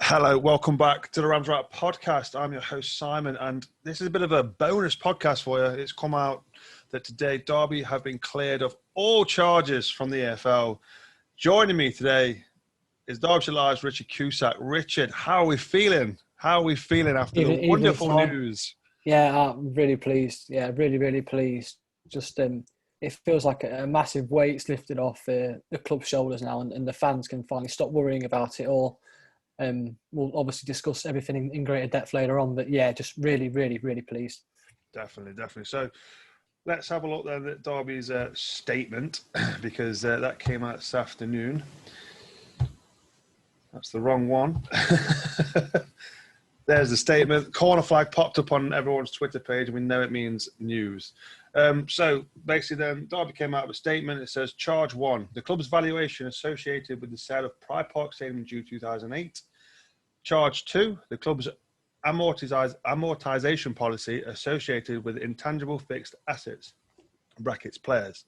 Hello, welcome back to the Ramswriter podcast. I'm your host, Simon, and this is a bit of a bonus podcast for you. It's come out that today Derby have been cleared of all charges from the EFL. Joining me today is Derbyshire Live's Richard Cusack. Richard, how are we feeling? How are we feeling after the Evening, wonderful Simon. news? Yeah, I'm really pleased. Yeah, really pleased. Just it feels like a massive weight's lifted off the club's shoulders now, and the fans can finally stop worrying about it all. We'll obviously discuss everything in greater depth later on, but yeah, just really pleased. Definitely. So let's have a look then at Derby's statement because that came out this afternoon. That's the wrong one. There's the statement. Corner flag popped up on everyone's Twitter page, and we know it means news. So basically then, Derby came out with a statement. It says, Charge 1, the club's valuation associated with the sale of Pride Park Stadium in June 2008. Charge 2, the club's amortization policy associated with intangible fixed assets, brackets players.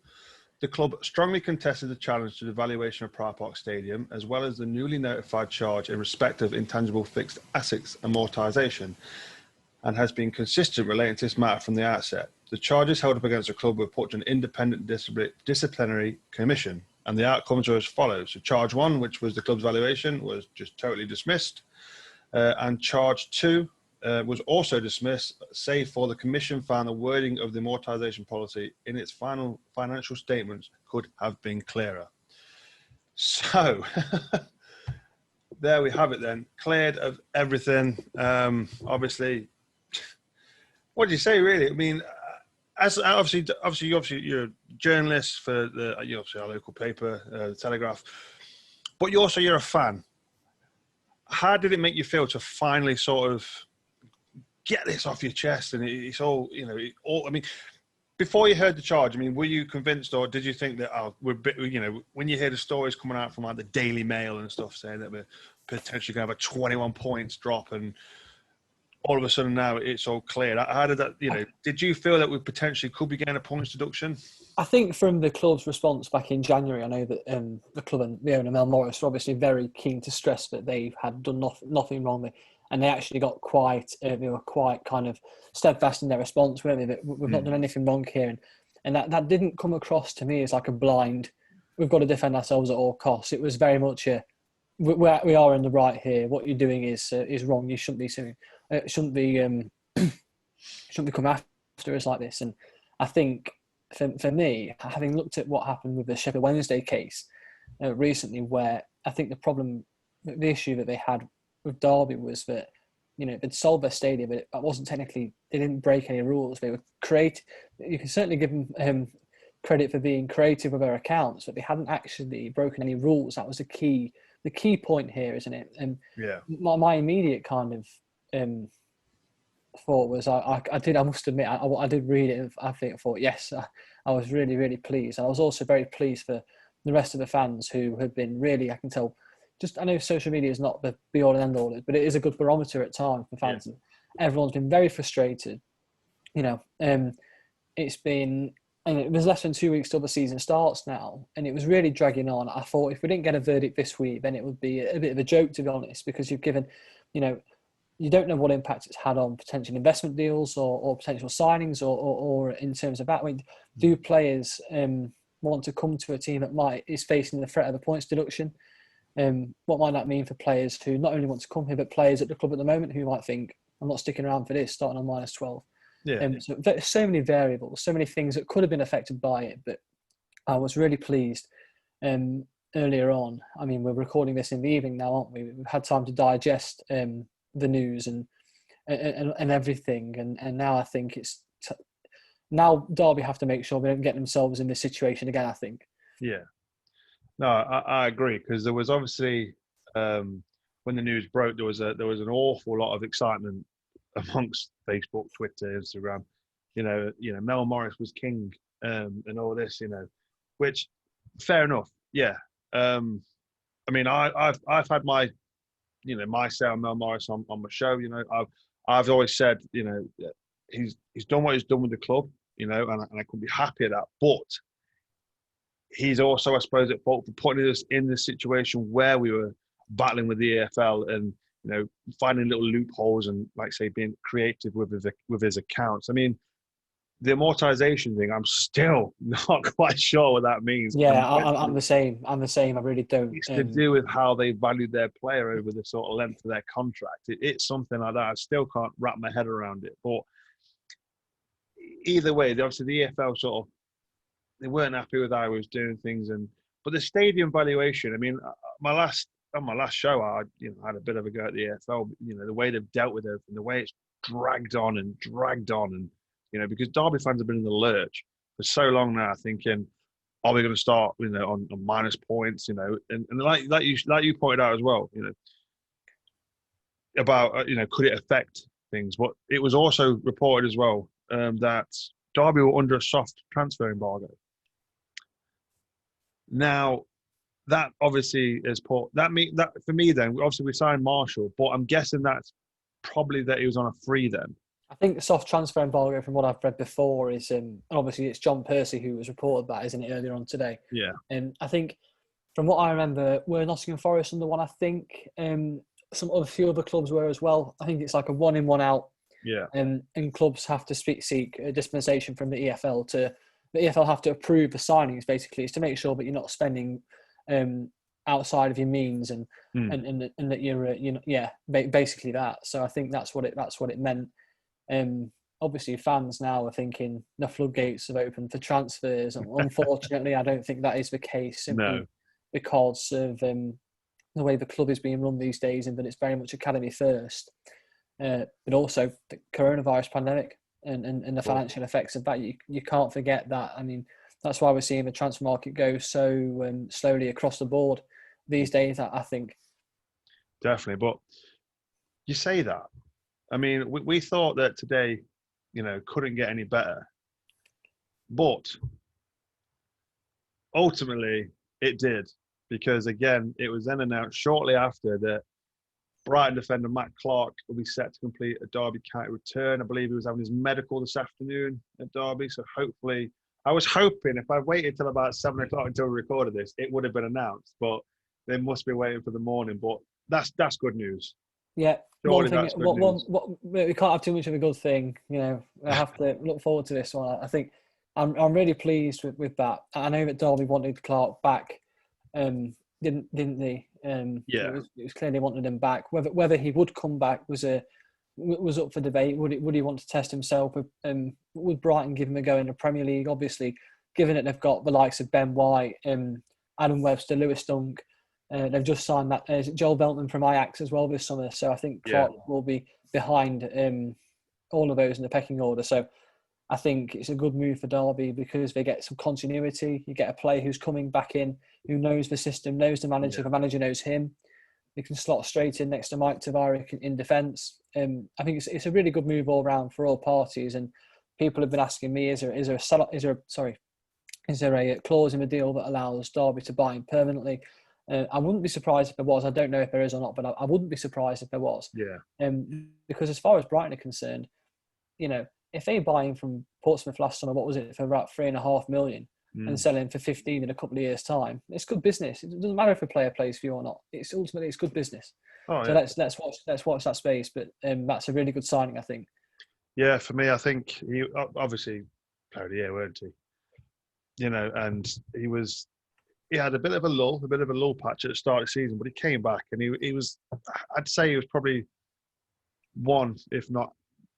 The club strongly contested the challenge to the valuation of Pride Park Stadium, as well as the newly notified charge in respect of intangible fixed assets amortisation, and has been consistent relating to this matter from the outset. The charges held up against the club were put to an independent disciplinary commission, and the outcomes were as follows. So charge 1, which was the club's valuation, was just totally dismissed, and charge 2 was also dismissed, save for the commission found the wording of the amortisation policy in its final financial statements could have been clearer. So, there we have it then. Cleared of everything. Obviously, what do you say, really? I mean, as obviously you're a journalist for obviously our local paper, the Telegraph, but you're a fan. How did it make you feel to finally sort of get this off your chest? And it's all, I mean, before you heard the charge, I mean, were you convinced, or did you think that, when you hear the stories coming out from like the Daily Mail and stuff saying that we're potentially going to have a 21 points drop, and all of a sudden now it's all cleared? How did that, did you feel that we potentially could be getting a points deduction? I think from the club's response back in January, I know that the club and the owner, Mel Morris, were obviously very keen to stress that they had done nothing wrong. And they actually got they were quite kind of steadfast in their response, weren't they? That we've not done anything wrong here. And that didn't come across to me as like a blind, we've got to defend ourselves at all costs. It was very much we are in the right here. What you're doing is wrong. You shouldn't be suing. Shouldn't be come after us like this. And I think for me, having looked at what happened with the Sheffield Wednesday case recently, where I think the issue that they had with Derby was that, they'd sold their stadium, but it wasn't technically, they didn't break any rules. They were creative. You can certainly give them credit for being creative with their accounts, but they hadn't actually broken any rules. That was the key point here, isn't it? And yeah, my immediate kind of thought was, I must admit, I did read it, and I thought, yes, I was really pleased. And I was also very pleased for the rest of the fans who had been really, I can tell, I know social media is not the be-all and end-all, but it is a good barometer at times for fans. Yeah. Everyone's been very frustrated. It's been, and it was less than 2 weeks till the season starts now, and it was really dragging on. I thought if we didn't get a verdict this week, then it would be a bit of a joke, to be honest, because you've given, you don't know what impact it's had on potential investment deals or potential signings or in terms of that. I mean, do players want to come to a team that is facing the threat of a points deduction? What might that mean for players who not only want to come here, but players at the club at the moment who might think, I'm not sticking around for this, starting on -12. Yeah. So many variables, so many things that could have been affected by it. But I was really pleased earlier on. I mean, we're recording this in the evening now, aren't we? We've had time to digest the news and everything. And now I think now Derby have to make sure they don't get themselves in this situation again, I think. Yeah. No, I agree, because there was obviously when the news broke, there was an awful lot of excitement amongst Facebook, Twitter, Instagram. Mel Morris was king, and all this. Which fair enough. Yeah. I mean, I've had my my say on Mel Morris on my show. I've always said he's done what he's done with the club. And I couldn't be happy at that, but he's also, I suppose, at fault for putting us in the situation where we were battling with the EFL, and finding little loopholes and, like say, being creative with his accounts. I mean, the amortization thing, I'm still not quite sure what that means. Yeah, I'm the same. I'm the same. I really don't. It's to do with how they valued their player over the sort of length of their contract. It's something like that. I still can't wrap my head around it. But either way, obviously the EFL sort of, they weren't happy with how I was doing things, but the stadium valuation. I mean, on my last show, I had a bit of a go at the EFL. The way they've dealt with everything, the way it's dragged on, and because Derby fans have been in the lurch for so long now, thinking, are we going to start, on minus points, and like you pointed out as well, about could it affect things? But it was also reported as well that Derby were under a soft transfer embargo. Now, that obviously is that for me. Then obviously we signed Marshall, but I'm guessing that's probably that he was on a free then. I think the soft transfer embargo, from what I've read before, is obviously it's John Percy who was reported that, isn't it, earlier on today? Yeah. And I think from what I remember, were Nottingham Forest under one? I think a few other clubs were as well. I think it's like a 1 in, 1 out. Yeah. And clubs have to seek a dispensation from the EFL the EFL have to approve the signings. Basically, it's to make sure that you're not spending outside of your means and that you're basically that. So I think that's what it meant. Obviously, fans now are thinking the floodgates have opened for transfers. Unfortunately, I don't think that is the case, simply because of the way the club is being run these days, and that it's very much academy first. But also the coronavirus pandemic and the financial effects of that. You can't forget that. I mean, that's why we're seeing the transfer market go so slowly across the board these days, I think. Definitely. But you say that. I mean, we thought that today, couldn't get any better. But ultimately, it did. Because, again, it was then announced shortly after that Brighton defender Matt Clarke will be set to complete a Derby County return. I believe he was having his medical this afternoon at Derby. So hopefully, I was hoping if I waited till about 7 o'clock until we recorded this, it would have been announced. But they must be waiting for the morning. But that's good news. Yeah. Surely we can't have too much of a good thing. I have to look forward to this one. I think I'm really pleased with that. I know that Derby wanted Clarke back, didn't they? It was clear they wanted him back. Whether he would come back was up for debate. Would he want to test himself? Would Brighton give him a go in the Premier League? Obviously, given that they've got the likes of Ben White, Adam Webster, Lewis Dunk. They've just signed that Joel Beltman from Ajax as well this summer. So I think Clarke will be behind all of those in the pecking order. So I think it's a good move for Derby because they get some continuity. You get a player who's coming back in, who knows the system, knows the manager, the manager knows him. They can slot straight in next to Mike Tavares in defence. I think it's a really good move all round for all parties. And people have been asking me, is there a clause in the deal that allows Derby to buy him permanently? I wouldn't be surprised if there was. I don't know if there is or not, but I wouldn't be surprised if there was. Yeah. Because as far as Brighton are concerned, if they buy him from Portsmouth last summer, what was it, for about $3.5 million, and sell him for 15 in a couple of years' time, it's good business. It doesn't matter if a player plays for you or not. It's good business. So let's watch that space. But that's a really good signing, I think. Yeah, for me, I think he obviously played the year, weren't he? And he had a bit of a lull patch at the start of the season, but he came back and he was, I'd say he was probably one, if not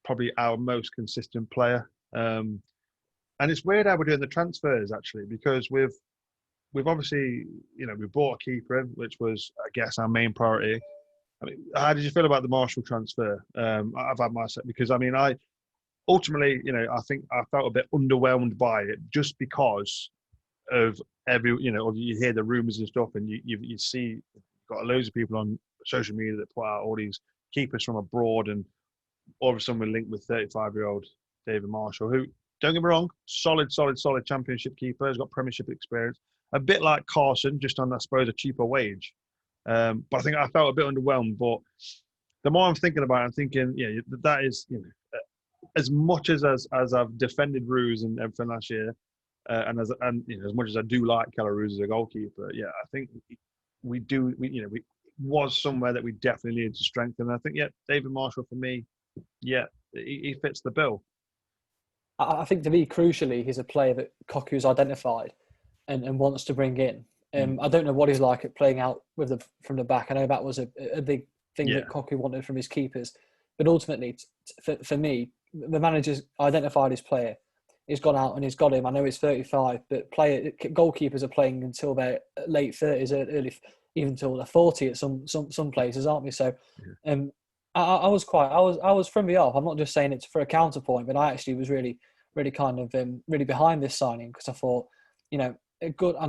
probably our most consistent player. And it's weird how we're doing the transfers, actually, because we've obviously, we bought a keeper in, which was, I guess, our main priority. I mean, how did you feel about the Marshall transfer? I've had my set because, I mean, I ultimately, I think I felt a bit underwhelmed by it just because of you hear the rumours and stuff, and you see got loads of people on social media that put out all these keepers from abroad, and all of a sudden we're linked with 35-year-old David Marshall, who, don't get me wrong, solid championship keeper, has got Premiership experience, a bit like Carson, just on, I suppose, a cheaper wage. But I think I felt a bit underwhelmed. But the more I'm thinking about it, I'm thinking, that is, as much as I've defended Roos and everything last year, and as much as I do like Keller Roos as a goalkeeper, I think we was somewhere that we definitely needed to strengthen. And I think, David Marshall for me, he fits the bill. I think for me, crucially, he's a player that Koku's identified and wants to bring in. I don't know what he's like at playing out from the back. I know that was a big thing that Koku wanted from his keepers. But ultimately, for me, the manager's identified his player. He's gone out and he's got him. I know he's 35, but goalkeepers are playing until their late 30s, early, even until they're 40 at some places, aren't we? So, I was from the off. I'm not just saying it for a counterpoint, but I actually was really kind of really behind this signing because I thought, good. I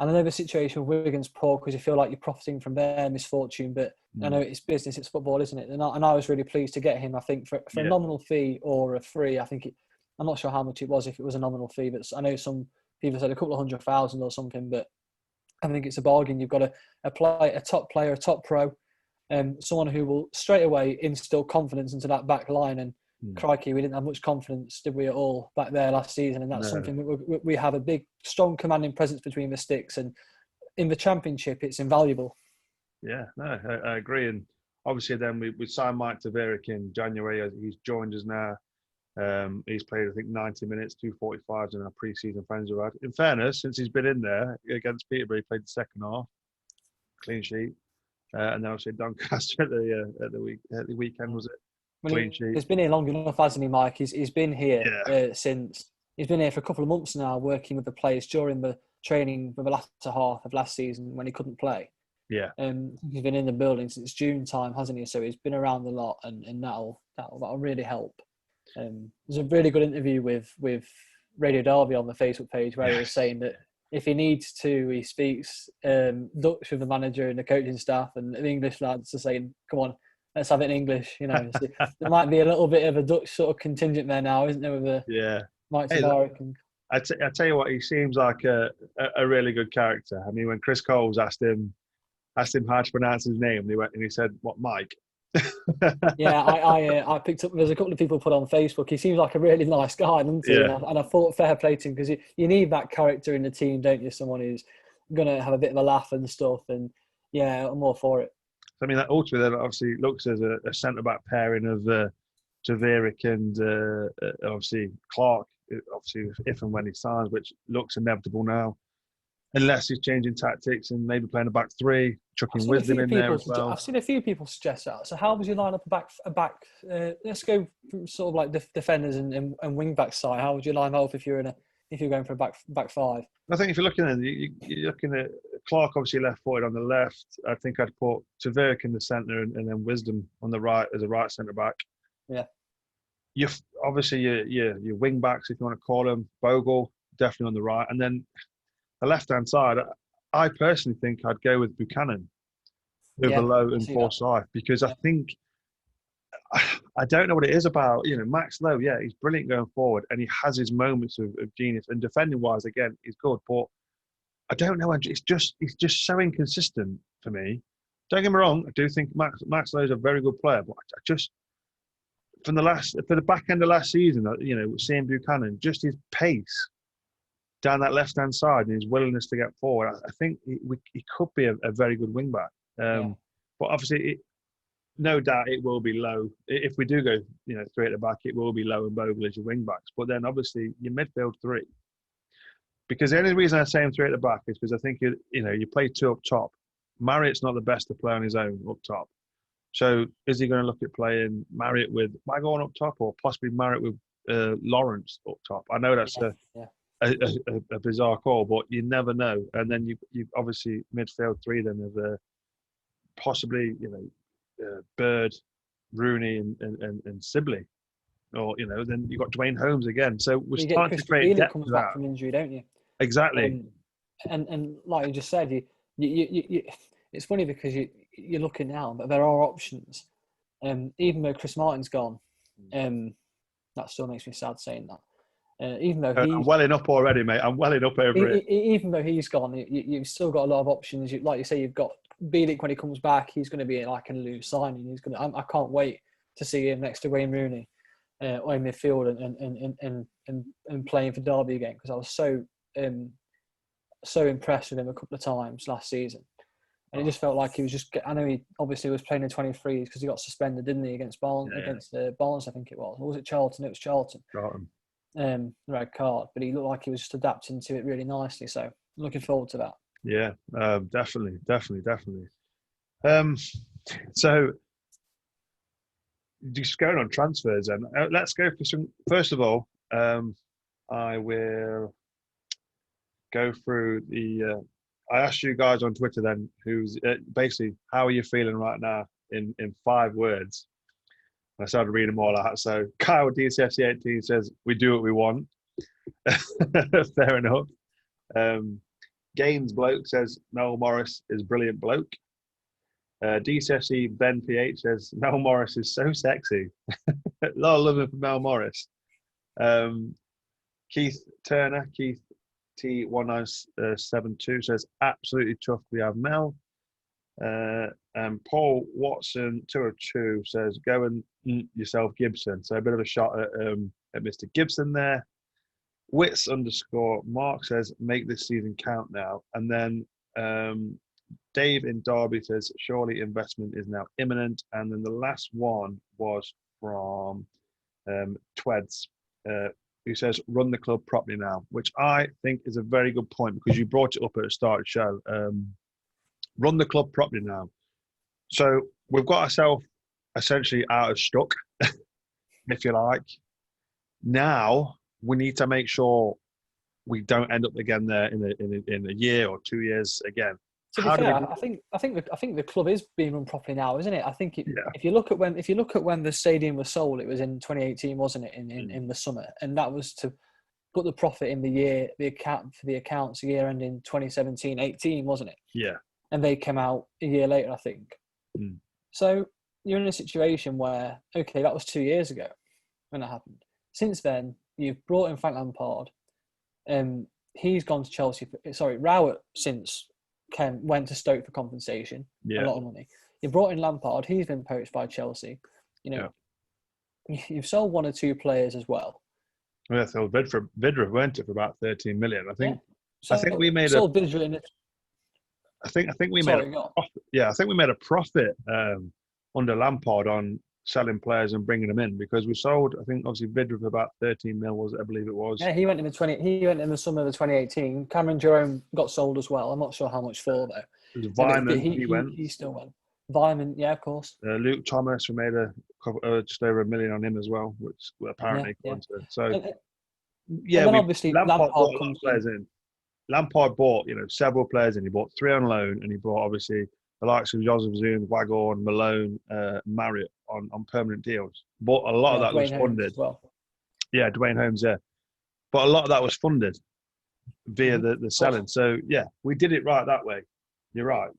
know the situation with Wigan's poor because you feel like you're profiting from their misfortune, but I know it's business, it's football, isn't it? And I was really pleased to get him. I think for a nominal fee or a free, I'm not sure how much it was if it was a nominal fee, but I know some people said a couple of 100,000 or something, but I think it's a bargain. You've got a top player, a top pro, someone who will straight away instill confidence into that back line. And crikey, we didn't have much confidence, did we, at all back there last season? And that's something we have a big, strong commanding presence between the sticks. And in the Championship, it's invaluable. Yeah, no, I agree. And obviously then we signed Mike Taveric in January. He's joined us now. He's played, I think, 90 minutes, 245s in our pre-season friends are out. In fairness, since he's been in there against Peterborough, he played the second half, clean sheet. And then obviously Doncaster at the weekend, was it? Clean sheet. He's been here long enough, hasn't he, Mike? He's been here since. He's been here for a couple of months now, working with the players during the training for the latter half of last season when he couldn't play. Yeah. He's been in the building since June time, hasn't he? So he's been around a lot, and that'll really help. There's a really good interview with Radio Derby on the Facebook page where he was saying that if he needs to, he speaks Dutch with the manager and the coaching staff, and the English lads are saying, "Come on, let's have it in English." There might be a little bit of a Dutch sort of contingent there now, isn't there? With Mike Taveric. I tell you what, he seems like a really good character. I mean, when Chris Coles asked him how to pronounce his name, he said, "What, Mike?" I picked up. There's a couple of people put on Facebook. He seems like a really nice guy, doesn't he? Yeah. And I thought fair play to him because you need that character in the team, don't you? Someone who's going to have a bit of a laugh and stuff. And I'm all for it. I mean, that ultimately then obviously looks as a centre back pairing of Taveric and obviously Clarke. Obviously, if and when he signs, which looks inevitable now. Unless he's changing tactics and maybe playing a back three, chucking Wisdom in there as well. I've seen a few people suggest that. So how would you line up a back? Let's go from sort of like defenders and wing back side. How would you line up if you're going for a back five? I think if you're looking at you're looking at Clarke, obviously left-footed on the left. I think I'd put Taveric in the centre and then Wisdom on the right as a right centre back. Yeah. You obviously your wing backs, if you want to call them, Bogle definitely on the right, and then the left-hand side, I personally think I'd go with Buchanan over Lowe and Forsyth because I think I don't know what it is about Max Lowe. Yeah, he's brilliant going forward and he has his moments of genius. And defending-wise, again, he's good, but I don't know. He's just so inconsistent for me. Don't get me wrong. I do think Max Lowe's a very good player, but I just for the back end of last season, seeing Buchanan, just his pace down that left-hand side and his willingness to get forward, I think he could be a very good wing-back. But obviously, no doubt it will be Lowe. If we do go, three at the back, it will be Lowe and Bogle as your wing-backs. But then obviously your midfield three. Because the only reason I say him three at the back is because I think, you play two up top. Marriott's not the best to play on his own up top. So is he going to look at playing Marriott with Magon up top or possibly Marriott with Lawrence up top? I know that's a bizarre call, but you never know. And then you obviously midfield three then of possibly Bird, Rooney, and Sibley, or then you've got Dwayne Holmes again. So we're starting to create depth comes to back that. from injury, don't you? Exactly. And like you just said, you it's funny because you're looking now, but there are options. Even though Chris Martin's gone, that still makes me sad saying that. Even though I'm welling up already, mate. I'm welling up over it. Even though he's gone, you've still got a lot of options. Like you say, you've got Bielik when he comes back. He's going to be like an loose signing. I can't wait to see him next to Wayne Rooney or in midfield and playing for Derby again because I was so impressed with him a couple of times last season. And it just felt like he was just. I know he obviously was playing in 23s because he got suspended, didn't he, against Barnes? Yeah. Against Barnes, I think it was. Or was it Charlton? It was Charlton. Red card, but he looked like he was just adapting to it really nicely. So looking forward to that. Yeah, definitely. So just going on transfers, and let's go for some. First of all, I will go through the. I asked you guys on Twitter then, who's basically how are you feeling right now in 5 words. I started reading them all out. So Kyle DCFC18 says we do what we want. Fair enough. Gaines Bloke says Mel Morris is brilliant bloke. DCFC Ben PH says Mel Morris is so sexy. A lot of love for Mel Morris. Keith Turner, Keith T1972 says absolutely tough. We have Mel. And Paul Watson 202 says go and yourself Gibson. So a bit of a shot at Mr. Gibson there. Wits _ Mark says make this season count now. And then Dave in Derby says surely investment is now imminent. And then the last one was from Tweds, who says run the club properly now, which I think is a very good point because you brought it up at the start of the show. Run the club properly now. So we've got ourselves essentially out of stock, if you like. Now we need to make sure we don't end up again there in a year or 2 years again. To be fair, I think the club is being run properly now, isn't it? I think if you look at when the stadium was sold, it was in 2018, wasn't it? In the summer, and that was to put the profit in the accounts year ending 2017-18, wasn't it? Yeah. And they came out a year later, I think. So you're in a situation where, okay, that was 2 years ago when that happened. Since then, you've brought in Frank Lampard. He's gone to Chelsea. Rowett since went to Stoke for compensation, a lot of money. You brought in Lampard. He's been poached by Chelsea. You've sold 1 or 2 players as well. Yeah, so Vidra went it for about 13 million. I think. So I think we made sold Vidra in it. I think we made a profit. Yeah, I think we made a profit under Lampard on selling players and bringing them in because we sold. I think obviously Vidra for about 13 mil was it? I believe it was. Yeah, he went in the summer of 2018. Cameron Jerome got sold as well. I'm not sure how much for though. It was Vyman. He went. He still went. Vyman, yeah, of course. Luke Thomas, we made just over $1 million on him as well, which apparently. So obviously Lampard bought a lot of players in. Lampard bought, several players in. He bought 3 on loan, and he bought obviously the likes of Joseph Zoon, Waghorn, Malone, Marriott on permanent deals. But a lot of that was funded. As well. Yeah, Dwayne Holmes, yeah. But a lot of that was funded via the selling. So yeah, we did it right that way. You're right,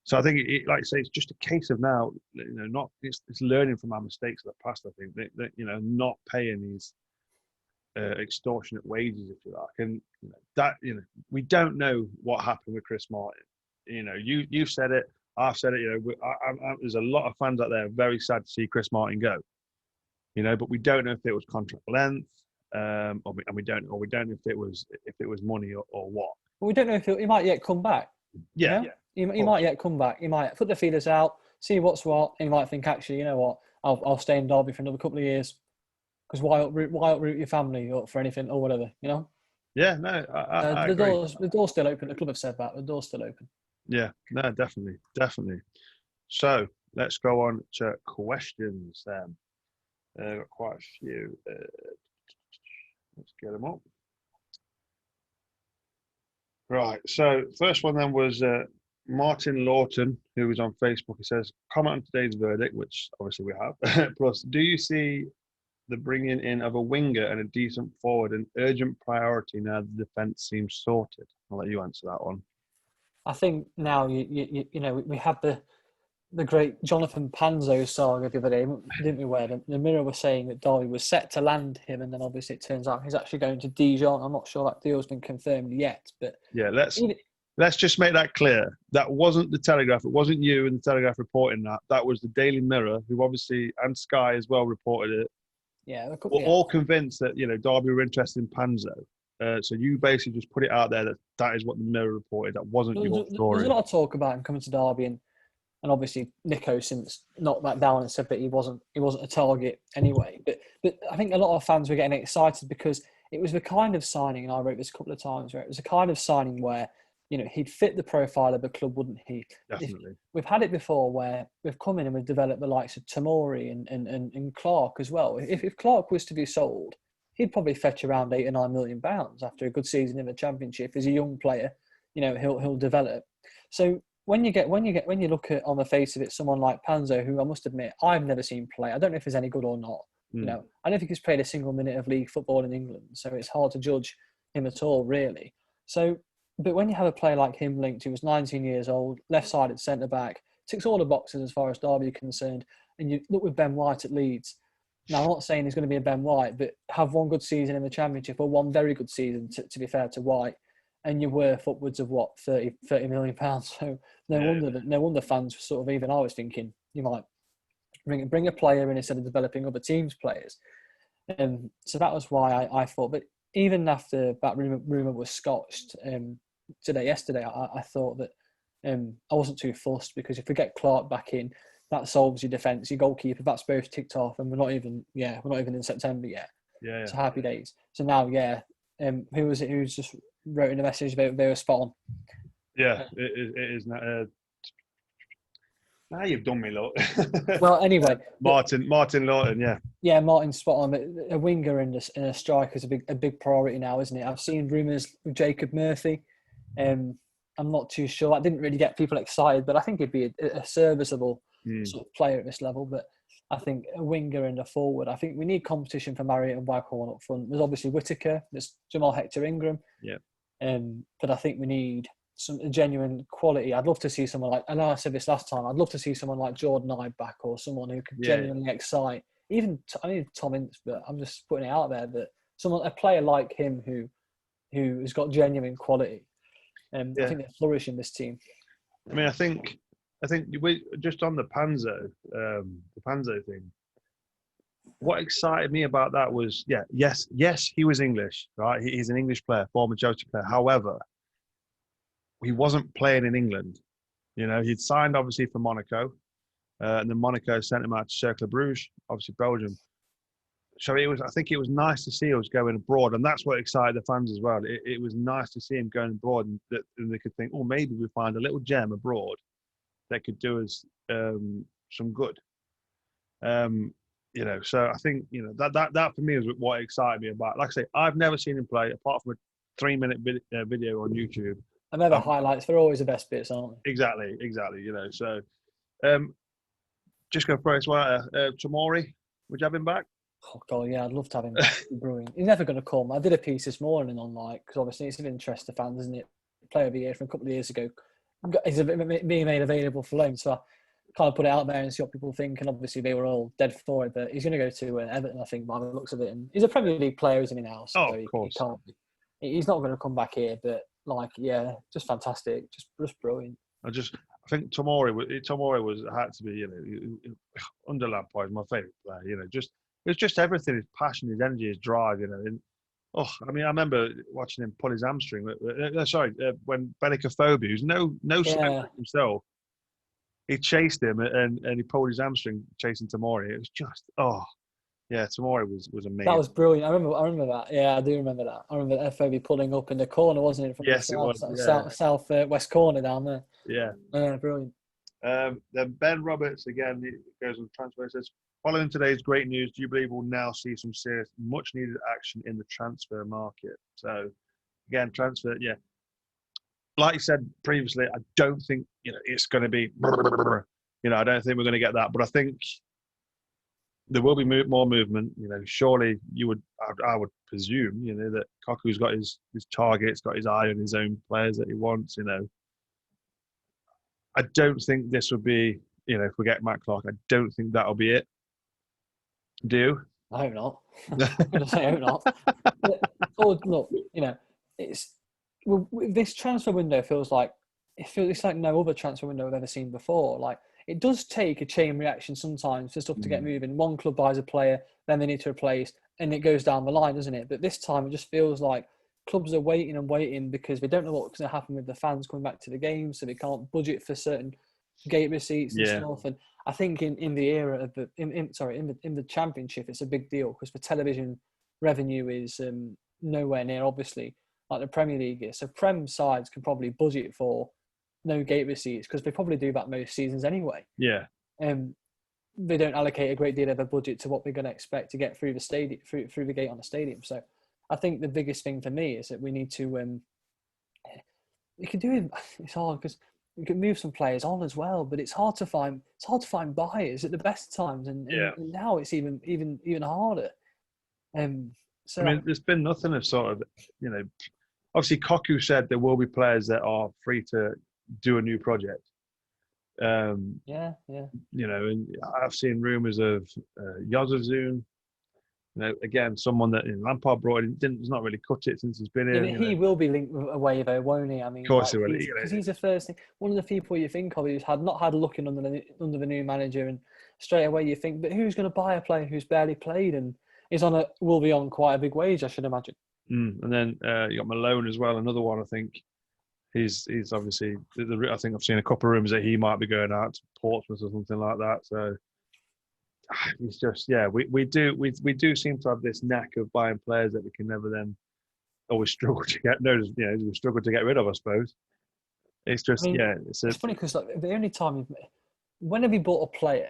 So I think, like I say, it's just a case of now, it's learning from our mistakes of the past. I think that not paying these extortionate wages, if you like, and we don't know what happened with Chris Martin. You've said it, I've said it. There's a lot of fans out there very sad to see Chris Martin go. But we don't know if it was contract length, and we don't know if it was money or what. Well, we don't know if he might yet come back. Yeah. He might yet come back. He might put the feelers out, see what's what, and he might think, actually, you know what, I'll stay in Derby for another couple of years. Because why uproot your family or for anything or whatever, Yeah, no, I the agree. The door's still open. The club have said that. The door's still open. Yeah, no, definitely. So let's go on to questions then. Got quite a few. Let's get them up. Right, so first one then was Martin Lawton, who was on Facebook. He says, comment on today's verdict, which obviously we have. Plus, do you see the bringing in of a winger and a decent forward an urgent priority now the defence seems sorted? I'll let you answer that one. I think now we had the great Jonathan Panzo saga the other day, didn't we? Where the Mirror was saying that Derby was set to land him, and then obviously it turns out he's actually going to Dijon. I'm not sure that deal's been confirmed yet, but yeah, let's just make that clear. That wasn't the Telegraph. It wasn't you in the Telegraph reporting that. That was the Daily Mirror, who obviously, and Sky as well, reported it. Yeah, we're all convinced that Derby were interested in Panzo. So you basically just put it out there that is what the Mirror reported. That wasn't your story. There's a lot of talk about him coming to Derby, and obviously Nico since knocked that down and said that he wasn't a target anyway. But I think a lot of fans were getting excited because it was the kind of signing, and I wrote this a couple of times, where it was a kind of signing where, you know, he'd fit the profile of the club, wouldn't he? Definitely. We've had it before where we've come in and we've developed the likes of Tamori and Clarke as well. If Clarke was to be sold, he'd probably fetch around £8 or £9 million after a good season in the Championship. As a young player, you know, he'll develop. So when you look at, on the face of it, someone like Panzo, who I must admit I've never seen play. I don't know if he's any good or not. You know, I don't think he's played a single minute of league football in England, so it's hard to judge him at all, really. So, but when you have a player like him linked, who was 19 years old, left-sided centre-back, ticks all the boxes as far as Derby are concerned, and you look with Ben White at Leeds. Now, I'm not saying he's going to be a Ben White, but have one good season in the Championship, or one very good season, to be fair to White, and you're worth upwards of, what, £30 million. So no wonder fans sort of, even I was thinking, you might bring a player in instead of developing other teams' players. So that was why I thought. But even after that rumour was scotched yesterday, I thought that I wasn't too fussed, because if we get Clarke back in, that solves your defence, your goalkeeper. That's both ticked off, and we're not even in September yet. Yeah. So happy days. So now, who was it who just wrote in a message they were spot on? Yeah, it is. Now you've done me, lot. Well, anyway, Martin Lawton, yeah, Martin's spot on. But a winger and a striker is a big priority now, isn't it? I've seen rumours with Jacob Murphy. I'm not too sure. I didn't really get people excited, but I think he'd be a serviceable sort of player at this level. But I think a winger and a forward. I think we need competition for Marriott and Waghorn up front. There's obviously Whittaker. There's Jamal Hector Ingram. Yeah. But I think we need some genuine quality. I'd love to see someone like, I know I said this last time, I'd love to see someone like Jordan Ibe back, or someone who could genuinely excite. Even I need Tom Ince, but I'm just putting it out there that a player like him who has got genuine quality. I think they flourish in this team. I mean, I think we just on the Panzo thing. What excited me about that was, yes, he was English, right? He's an English player, former Chelsea player. However, he wasn't playing in England. You know, he'd signed obviously for Monaco, and then Monaco sent him out to Cercle Bruges, obviously Belgium. So I think it was nice to see he was going abroad, and that's what excited the fans as well. It was nice to see him going abroad, and they could think, oh, maybe we find a little gem abroad that could do us some good. You know, so I think, you know, that for me is what excited me about. Like I say, I've never seen him play apart from a 3-minute video on YouTube. And they're the highlights. They're always the best bits, aren't they? Exactly. You know, so just going to throw this one out. Tamori, would you have him back? Oh God, yeah, I'd love to have him back. Brewing. He's never going to come. I did a piece this morning on, like, because obviously it's of interest to fans, isn't it? Player of the year from a couple of years ago. He's being made available for loan, so I kind of put it out there and see what people think. And obviously they were all dead for it, but he's going to go to Everton, I think, by the looks of it. And he's a Premier League player, isn't he now? So of course. He's not going to come back here, but just fantastic, just brilliant. I think Tamori had to be, you know, under Lampard, my favourite player. You know, it's just everything: his passion, his energy, his drive. You know, and I mean, I remember watching him pull his hamstring. When Benicophobe, who's no celebrity himself, he chased him and he pulled his hamstring chasing Tamori. It was just Tamori was amazing. That was brilliant. I remember that. Yeah, I do remember that. I remember Phoebe pulling up in the corner, wasn't it? From yes, it was. South west corner down there. Yeah. Yeah, brilliant. Then Ben Roberts again goes on transfer. Says, following today's great news, do you believe we'll now see some serious, much needed action in the transfer market? So again, transfer. Yeah. Like you said previously, I don't think, you know, it's going to be. You know, I don't think we're going to get that, but I think there will be more movement. You know, surely I would presume, you know, that Koku's got his targets, got his eye on his own players that he wants. You know, I don't think this would be, you know, if we get Matt Clarke, I don't think that'll be it. Do you? I hope not. I'm going to say I hope not. Look, you know, this transfer window feels like it's like no other transfer window I've ever seen before. Like, it does take a chain reaction sometimes for stuff to get moving. One club buys a player, then they need to replace, and it goes down the line, doesn't it? But this time it just feels like clubs are waiting and waiting because they don't know what's going to happen with the fans coming back to the game, so they can't budget for certain gate receipts and stuff. And I think in the era of in the Championship, it's a big deal because the television revenue is nowhere near, obviously, like the Premier League is. So Prem sides can probably budget for no gate receipts because they probably do that most seasons anyway. Yeah. They don't allocate a great deal of a budget to what we're going to expect to get through the stadium, through the gate on the stadium. So I think the biggest thing for me is that we need to. We can do it. It's hard because we can move some players on as well, but it's hard to find buyers at the best times, and now it's even harder. So I mean, there's been nothing of sort of, obviously Koku said there will be players that are free to do a new project. And I've seen rumours of Yozefzoon. Again, someone that Lampard brought in has not really cut it since he's been in. He will be linked away though, won't he? I mean, of course he will. Because he's the first thing. One of the people you think of who's not had a look in under the new manager, and straight away you think, but who's going to buy a player who's barely played and will be on quite a big wage, I should imagine. And then you got Malone as well, another one. I think he's obviously. I think I've seen a couple of rumours that he might be going out to Portsmouth or something like that. So it's just we do seem to have this knack of buying players that we can never then always struggle to get. We struggle to get rid of, I suppose. It's just it's funny because the only time whenever you bought a player,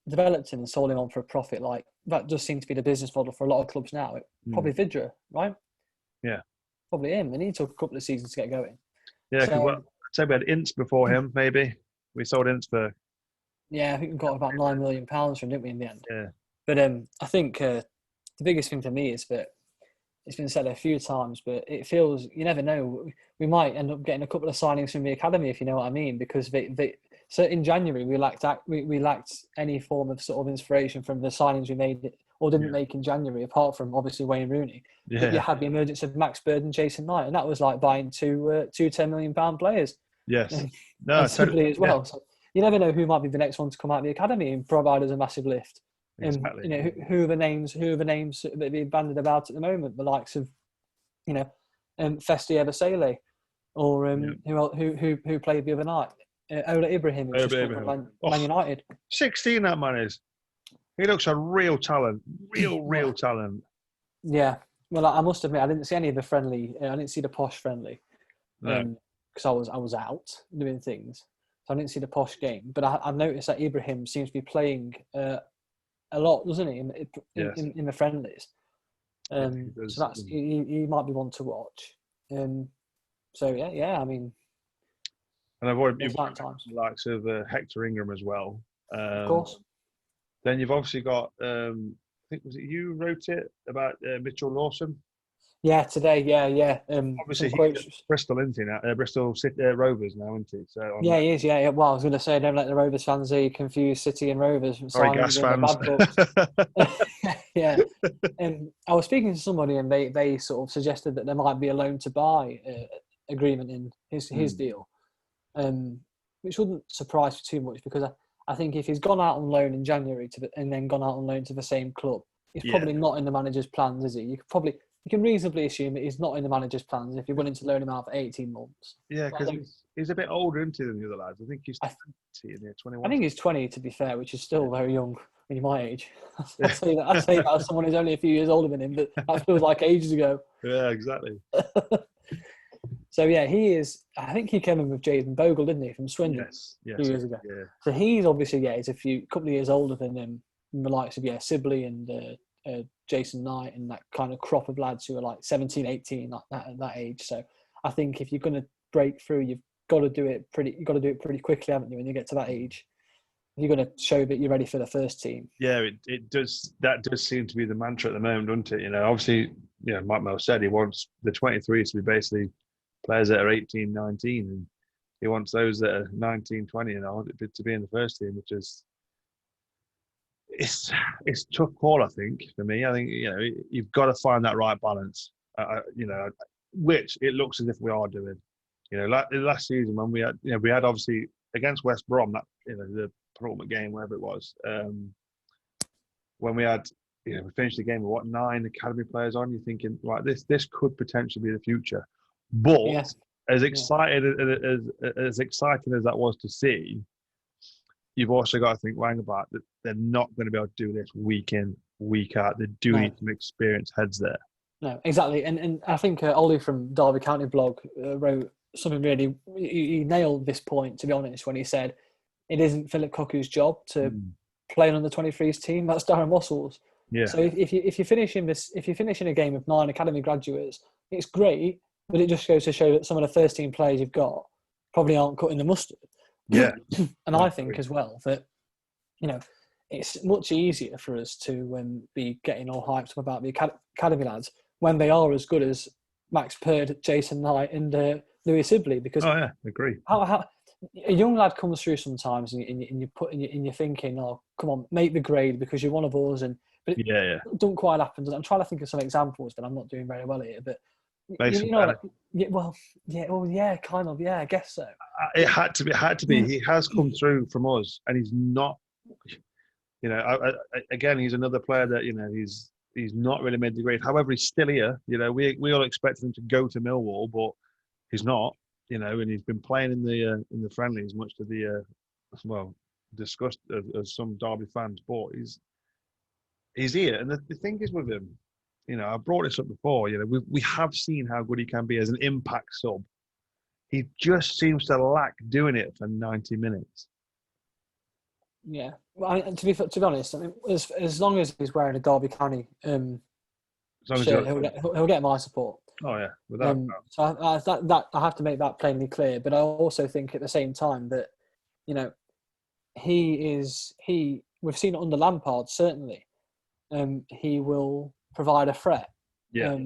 developed him and sold him on for a profit, like that does seem to be the business model for a lot of clubs now. Probably Vidra, right? Yeah, probably him. And he took a couple of seasons to get going. Yeah, I'd say we had Ince before him. Maybe we sold Ince for. Yeah, I think we got about £9 million from him, didn't we, in the end? Yeah. But I think the biggest thing for me is that it's been said a few times, but it feels you never know. We might end up getting a couple of signings from the academy, if you know what I mean, because so in January we lacked any form of sort of inspiration from the signings we made or didn't make in January, apart from obviously Wayne Rooney. Yeah. But you had the emergence of Max Bird and Jason Knight, and that was like buying two £10 million players. Yes, no, totally as well. Yeah. So you never know who might be the next one to come out of the academy and provide us a massive lift. Exactly. And who are the names that are being bandied about at the moment? The likes of, Festi Ebasele, or who played the other night, Ola Ibrahim, who's just from Man United. 16, that man is. He looks a real talent, real talent. Yeah. Well, I must admit, I didn't see any of the friendly. I didn't see the posh friendly, because I was out doing things, so I didn't see the posh game. But I've noticed that Ibrahim seems to be playing a lot, doesn't he? In the friendlies. So that's he might be one to watch. So yeah. I mean, and I've already watched the likes of Hector Ingram as well. Of course. Then you've obviously got, I think, was it you wrote it about Mitchell Lawson? Yeah, today, yeah. Obviously, he's Bristol, isn't he now? Bristol City, Rovers now, isn't he? So he is, yeah. Well, I was going to say, don't let the Rovers fans confuse City and Rovers. Sorry, Gas fans. Yeah. I was speaking to somebody and they sort of suggested that there might be a loan to buy agreement in his deal, which wouldn't surprise me too much because I think if he's gone out on loan in January and then gone out on loan to the same club, he's probably not in the manager's plans, is he? You can reasonably assume that he's not in the manager's plans if you're willing to loan him out for 18 months. Yeah, because he's a bit older, isn't he, than the other lads? I think he's 21. I think he's 20, to be fair, which is still very young when you're my age. I'd say that as someone who's only a few years older than him, but that feels like ages ago. Yeah, exactly. So yeah, he is. I think he came in with Jaden Bogle, didn't he, from Swindon a few years ago? Yeah. So he's obviously he's a couple of years older than the likes of Sibley and Jason Knight and that kind of crop of lads who are like 17, 18 like that at that age. So I think if you're going to break through, you've got to do it pretty quickly, haven't you? When you get to that age, you're going to show that you're ready for the first team. Yeah, it does. That does seem to be the mantra at the moment, doesn't it? Obviously, Mike Mel said he wants the 23s to be basically players that are 18, 19, and he wants those that are 19, 20 to be in the first team, which is it's a tough call, I think, for me. I think you've got to find that right balance. Which it looks as if we are doing. Last season when we had obviously against West Brom that the penultimate game, wherever it was, when we had we finished the game with 9 academy players on. You're thinking, right, this could potentially be the future. But Yeah. as excited as exciting as that was to see, you've also got to think, wang about that they're not going to be able to do this week in, week out. They do need some experienced heads there. No, exactly. And I think Ollie from Derby County blog wrote something really, he nailed this point, to be honest, when he said, it isn't Philip Cuckoo's job to play an under-23s team. That's Darren Wassell's. Yeah. So if you finish in a game of 9 academy graduates, it's great, but it just goes to show that some of the first team players you've got probably aren't cutting the mustard. Yeah. And I think as well that, it's much easier for us to be getting all hyped up about the academy lads when they are as good as Max Purd, Jason Knight, and Louis Sibley. Because agree. How a young lad comes through sometimes, and you're thinking, oh, come on, make the grade because you're one of us, but it don't quite happen. I'm trying to think of some examples, but I'm not doing very well here. But kind of, I guess so. It had to be. He has come through from us, and he's not. Again, he's another player that he's not really made the grade. However, he's still here. We all expected him to go to Millwall, but he's not. And he's been playing in the friendlies, much to the disgust of some Derby fans. But he's here, and the thing is with him, I brought this up before. We have seen how good he can be as an impact sub. He just seems to lack doing it for 90 minutes. Yeah, well, to be honest, I mean, as long as he's wearing a Derby County shirt, he'll get my support. Oh yeah, without so I have to make that plainly clear. But I also think at the same time that we've seen it under Lampard certainly. He will provide a threat. Yeah.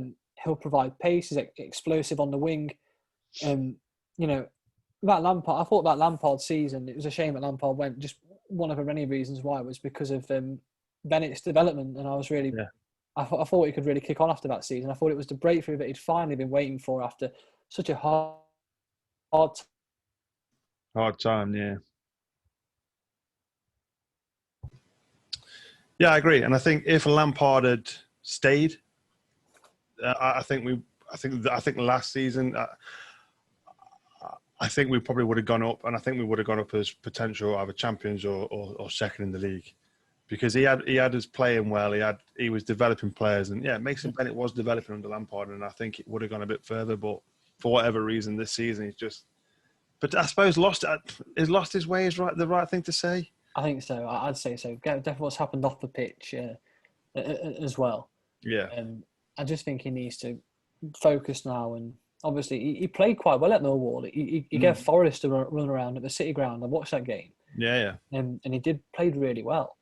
He'll provide pace. He's explosive on the wing. That Lampard. I thought that Lampard season, it was a shame that Lampard went. Just one of the many reasons why was because of Bennett's development, and I was really. Yeah. I thought he could really kick on after that season. I thought it was the breakthrough that he'd finally been waiting for after such a hard time. Yeah. Yeah, I agree, and I think if Lampard had stayed, I think last season, I think we probably would have gone up, and I think we would have gone up as potential either champions or second in the league, because he had us playing well. He was developing players, and Mason Bennett was developing under Lampard, and I think it would have gone a bit further. But for whatever reason, this season he's just. But I suppose lost his way is the right thing to say. I think so. I'd say so. Definitely what's happened off the pitch as well. Yeah. I just think he needs to focus now. And obviously, he played quite well at Millwall. He gave Forrest a run around at the City Ground. I watched that game. Yeah. And he played really well.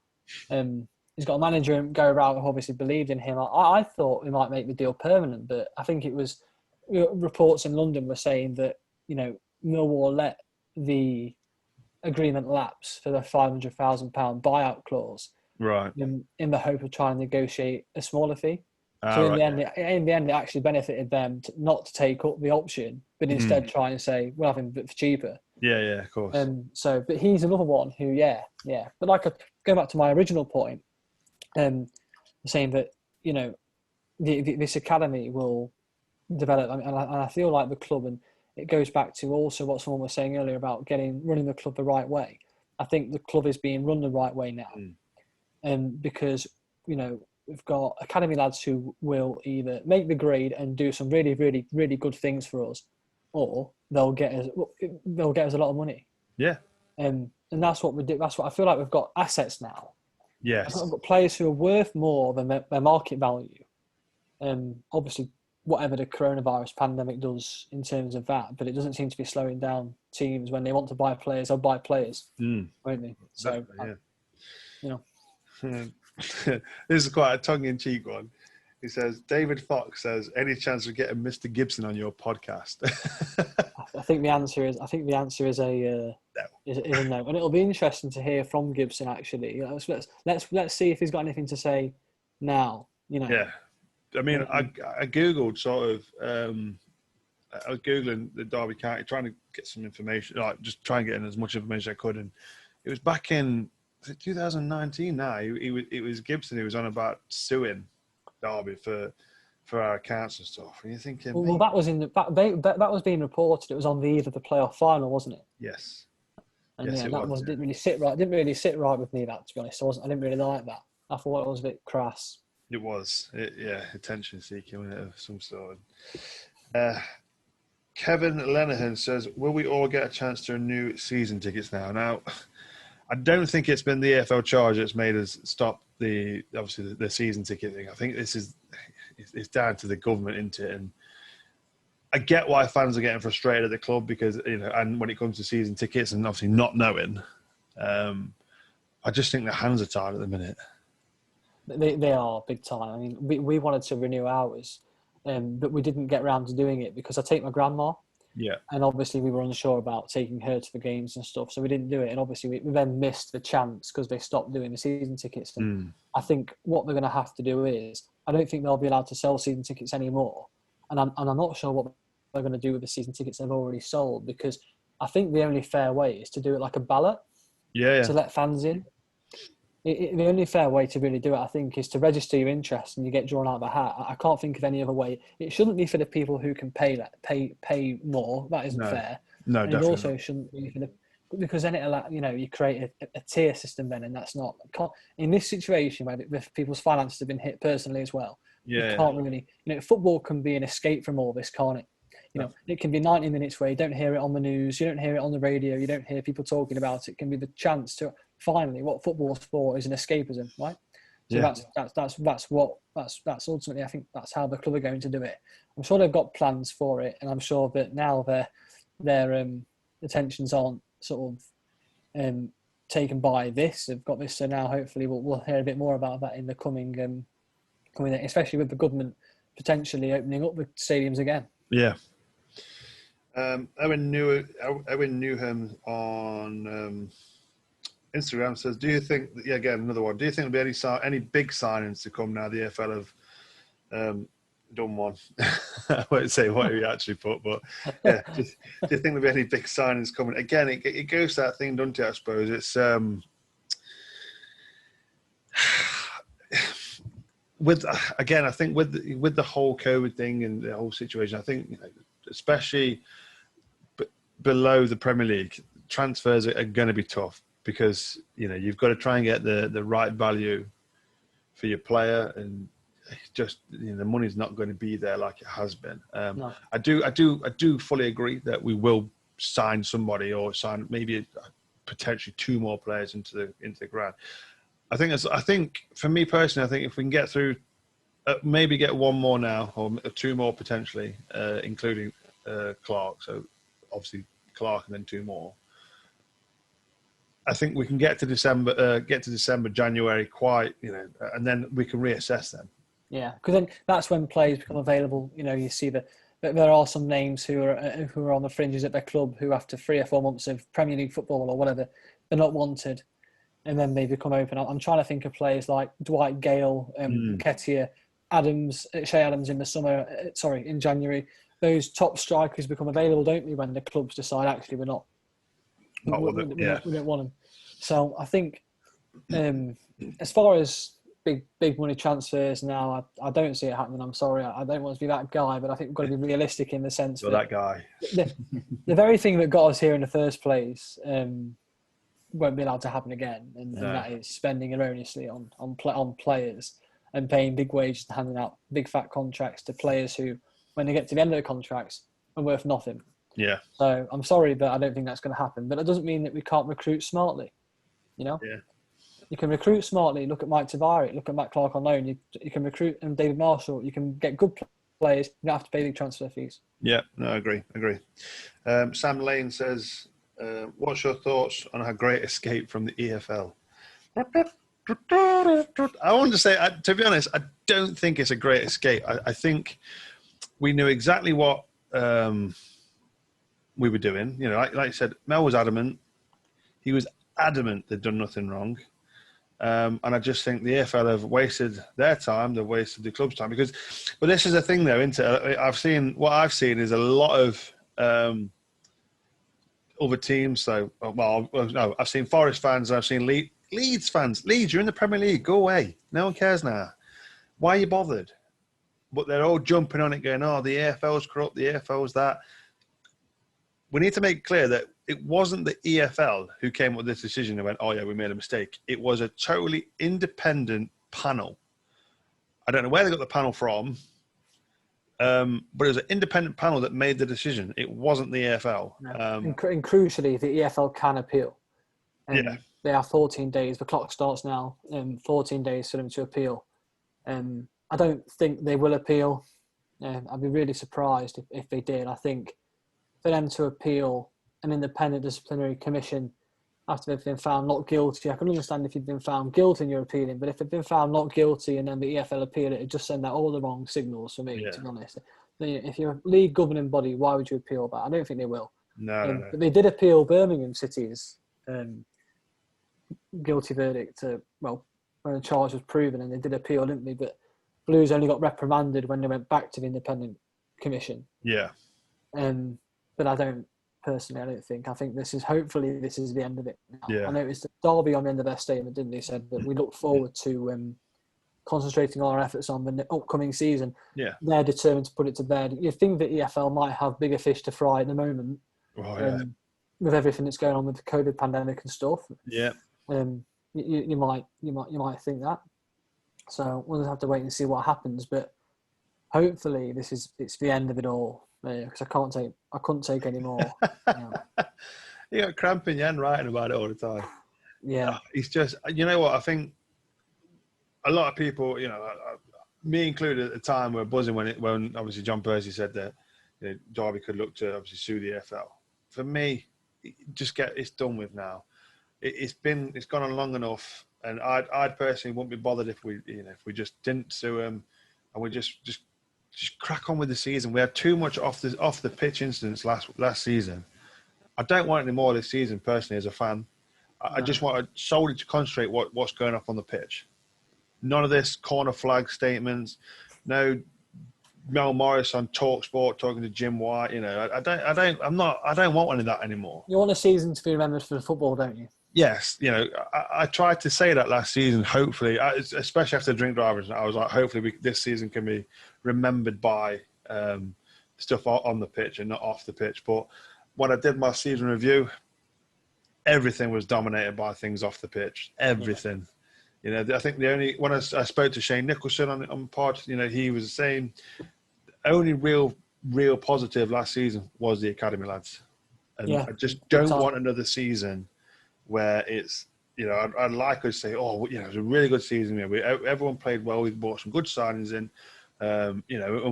He's got a manager, Gary Rowett, who obviously believed in him. I thought we might make the deal permanent, but I think it was reports in London were saying that Millwall let the agreement lapse for the £500,000 buyout clause, right? In the hope of trying to negotiate a smaller fee. So in the end, it actually benefited them not to take up the option, but instead try and say we'll have him a bit for cheaper. Yeah, of course. But he's another one who, But going back to my original point, saying that this academy will develop, and I feel like the club, and it goes back to also what someone was saying earlier about running the club the right way. I think the club is being run the right way now, because we've got academy lads who will either make the grade and do some really, really, really good things for us, or they'll get us a lot of money. Yeah. And that's what we do. That's what I feel like. We've got assets now. Yes. We've got players who are worth more than their market value. Obviously, whatever the coronavirus pandemic does in terms of that, but it doesn't seem to be slowing down teams when they want to buy players. They'll buy players, won't they? So, This is quite a tongue-in-cheek one. He says, David Fox says, any chance of getting Mr. Gibson on your podcast? I think the answer is a no. And it'll be interesting to hear from Gibson, actually. Let's see if he's got anything to say now. Yeah. I mean, I Googled I was Googling the Derby County, trying to get some information, just try and get in as much information as I could. And it was back in was it 2019 now? It was Gibson who was on about suing Derby for our accounts and stuff. And you're thinking, well, that was that was being reported. It was on the eve of the playoff final, wasn't it? Yes. And yes, yeah, it that was. Didn't really sit right. Didn't really sit right with me. That, to be honest, I didn't really like that. I thought it was a bit crass. It was. Attention seeking of some sort. Kevin Lenehan says, "Will we all get a chance to renew season tickets now?" Now, I don't think it's been the EFL charge that's made us stop the season ticket thing. I think it's down to the government, isn't it? And I get why fans are getting frustrated at the club because, and when it comes to season tickets and obviously not knowing, I just think their hands are tied at the minute. They are big time. I mean, we wanted to renew ours, but we didn't get around to doing it because I take my grandma. Yeah. And obviously we were unsure about taking her to the games and stuff, so we didn't do it. And obviously we then missed the chance because they stopped doing the season tickets. And I think what they're going to have to do is, I don't think they'll be allowed to sell season tickets anymore. And I'm not sure what they're going to do with the season tickets they've already sold, because I think the only fair way is to do it like a ballot. Yeah. To let fans in. The only fair way to really do it, I think, is to register your interest and you get drawn out of the hat. I can't think of any other way. It shouldn't be for the people who can pay more. That isn't fair. No, and definitely. It also shouldn't be for because then you create a tier system then, and that's not in this situation where people's finances have been hit personally as well. Yeah. You can't really, football can be an escape from all this, can't it? It can be 90 minutes where you don't hear it on the news, you don't hear it on the radio, you don't hear people talking about it. It can be the chance to finally, what football's for is an escapism, right? So that's ultimately, I think that's how the club are going to do it. I'm sure they've got plans for it, and I'm sure that now their attentions aren't sort of taken by this. They've got this, so now hopefully we'll hear a bit more about that in the coming, especially with the government potentially opening up the stadiums again. Yeah. Owen Newham on Instagram says, "Do you think? Yeah, again, another one. Do you think there'll be any big signings to come now? The EFL have done one. I won't say what he actually put, but yeah. Do you think there'll be any big signings coming? Again, it goes to that thing, doesn't it? I suppose it's I think with the whole COVID thing and the whole situation, I think especially below the Premier League, transfers are going to be tough because you've got to try and get the right value for your player, and just the money's not going to be there like it has been. No. I do fully agree that we will sign somebody or sign maybe potentially two more players into the ground. I think for me personally, I think if we can get through, maybe get one more now or two more potentially, including Clarke. So obviously Clarke and then two more. I think we can get to December, January, quite, and then we can reassess them. Yeah, because then that's when players become available. You see that there are some names who are on the fringes at their club who after 3 or 4 months of Premier League football or whatever, they're not wanted, and then they become open. I'm trying to think of players like Dwight Gale, Ketia, Shea Adams in January. Those top strikers become available, don't they, when the clubs decide actually we don't want them. So I think as far as big money transfers now, I don't see it happening. I'm sorry, I don't want to be that guy, but I think we've got to be realistic in the sense that guy. The very thing that got us here in the first place won't be allowed to happen again, and that is spending erroneously on players and paying big wages and handing out big fat contracts to players who, when they get to the end of the contracts, are worth nothing. Yeah. So I'm sorry, but I don't think that's going to happen. But it doesn't mean that we can't recruit smartly. Yeah. You can recruit smartly. Look at Mike Tavares. Look at Matt Clarke on loan. You can recruit David Marshall. You can get good players. You don't have to pay big transfer fees. Yeah, no, I agree. Sam Lane says, what's your thoughts on our great escape from the EFL? I want to say, to be honest, I don't think it's a great escape. I think we knew exactly what we were doing. Like you said, Mel was adamant. He was adamant they'd done nothing wrong. And I just think the EFL have wasted their time. They've wasted the club's time but this is the thing though, isn't it? I've seen is a lot of other teams. So, no, I've seen Forest fans. I've seen Leeds fans, Leeds, you're in the Premier League. Go away. No one cares now. Why are you bothered? But they're all jumping on it, going, "Oh, the EFL's corrupt. The EFL's that." We need to make clear that it wasn't the EFL who came up with this decision and went, "Oh yeah, we made a mistake." It was a totally independent panel. I don't know where they got the panel from, but it was an independent panel that made the decision. It wasn't the EFL. No. And crucially, the EFL can appeal. Yeah. They have 14 days. The clock starts now. 14 days for them to appeal. I don't think they will appeal. I'd be really surprised if they did. I think for them to appeal an independent disciplinary commission after they've been found not guilty, I can understand if you've been found guilty and you're appealing, but if they've been found not guilty and then the EFL appeal it just send out all the wrong signals for me, to be honest. If you're a league governing body, why would you appeal that? I don't think they will. No. But they did appeal Birmingham City's guilty verdict, when the charge was proven, and they did appeal, didn't they? But Blues only got reprimanded when they went back to the independent commission. Yeah. But I don't think. I think hopefully this is the end of it now. Yeah. I noticed that Derby on the end of their statement, didn't they, said that we look forward to concentrating our efforts on the upcoming season. Yeah. They're determined to put it to bed. You think that EFL might have bigger fish to fry at the moment. Oh, yeah. With everything that's going on with the COVID pandemic and stuff. Yeah. You might think that. So we'll just have to wait and see what happens. But hopefully it's the end of it all. Because I couldn't take any more. You got cramp in your hand writing about it all the time. Yeah. It's just, you know what, I think a lot of people, me included at the time, were buzzing when obviously John Percy said that Derby could look to obviously sue the EFL. For me, it's done with now. It's gone on long enough, and I'd personally wouldn't be bothered if we just didn't sue him, and we just crack on with the season. We had too much off the pitch incidents last season. I don't want any more this season personally as a fan. I just want solely to concentrate what's going on the pitch. None of this corner flag statements. No Mel Morris on TalkSport talking to Jim White. I don't want any of that anymore. You want a season to be remembered for the football, don't you? Yes, I tried to say that last season. Hopefully, especially after drink drivers, I was like, hopefully this season can be remembered by stuff on the pitch and not off the pitch. But when I did my season review, everything was dominated by things off the pitch. Everything. Yeah. I think when I spoke to Shane Nicholson on pod, he was saying only real positive last season was the academy lads, and I just don't want another season where it's, I'd like to say, it was a really good season. Everyone played well. We brought some good signings in, and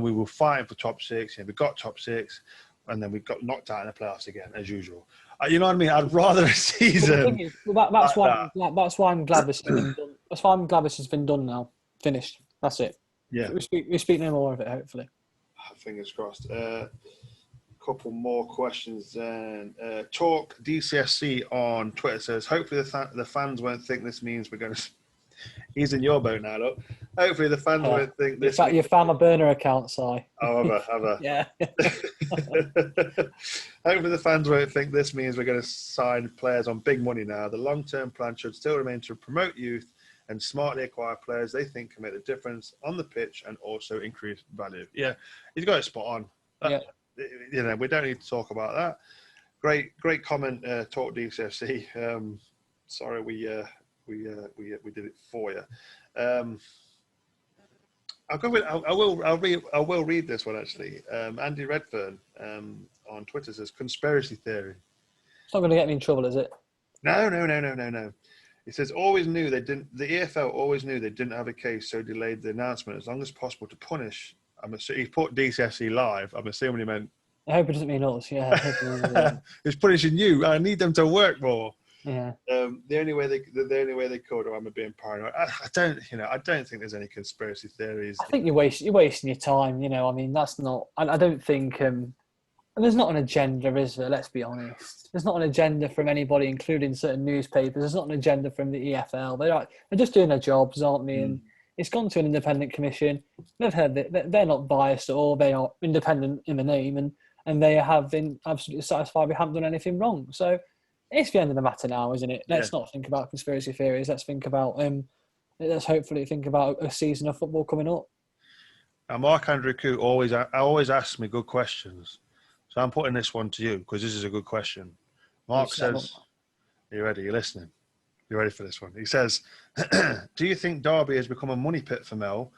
we were fighting for top six. We got top six, and then we got knocked out in the playoffs again, as usual. You know what I mean? I'd rather a season. That's why I'm glad this has been done. That's why I'm glad this has been done now. Finished. That's it. Yeah. We speak no more of it, hopefully. Fingers crossed. Couple more questions then. Talk DCSC on Twitter says, hopefully the fans won't think this means we're going to... He's in your boat now, look. Hopefully the fans won't think this... You found my burner account, Si. Oh, have I? Yeah. Hopefully the fans won't think this means we're going to sign players on big money now. The long-term plan should still remain to promote youth and smartly acquire players they think can make the difference on the pitch and also increase value. Yeah, he's got it spot on. We don't need to talk about that. Great comment, Talk DCFC. Sorry, we did it for you. I will read this one actually. Andy Redfern on Twitter says conspiracy theory. It's not going to get me in trouble, is it? No. He says the EFL always knew they didn't have a case, so delayed the announcement as long as possible to punish. He put DCSC live. I'm assuming he meant. I hope it doesn't mean us. Yeah. He's punishing you. I need them to work more. Yeah. The only way they could, or I'm being paranoid. I don't think there's any conspiracy theories. I think you're wasting your time. That's not. I don't think. There's not an agenda, is there? Let's be honest. There's not an agenda from anybody, including certain newspapers. There's not an agenda from the EFL. They're just doing their jobs, aren't they? And it's gone to an independent commission. They've heard that they're not biased at all. They are independent in the name, and they have been absolutely satisfied we haven't done anything wrong. So it's the end of the matter now, isn't it? Let's Yeah. not think about conspiracy theories. Let's think about let's hopefully think about a season of football coming up. And Mark Andrew Coo always asks me good questions. So I'm putting this one to you because this is a good question. Mark says, are you ready? You're listening. You ready for this one? He says, do you think Derby has become a money pit for Mel?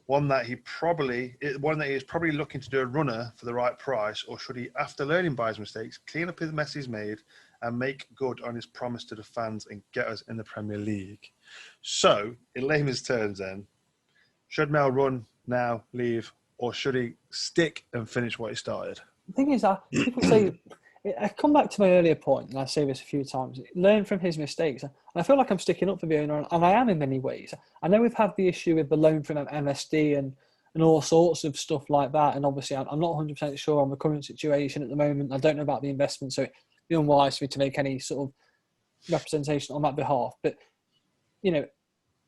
One that he is probably looking to do a runner for the right price, or should he, after learning by his mistakes, clean up his mess he's made and make good on his promise to the fans and get us in the Premier League? So, in layman's terms then, should Mel run now, leave, or should he stick and finish what he started? The thing is that people say, I come back to my earlier point, and I say this a few times, learn from his mistakes. And I feel like I'm sticking up for the owner, and I am in many ways. I know we've had the issue with the loan from MSD and all sorts of stuff like that. And obviously, I'm not 100% sure on the current situation at the moment. I don't know about the investment, so it'd be unwise for me to make any sort of representation on that behalf. But, you know,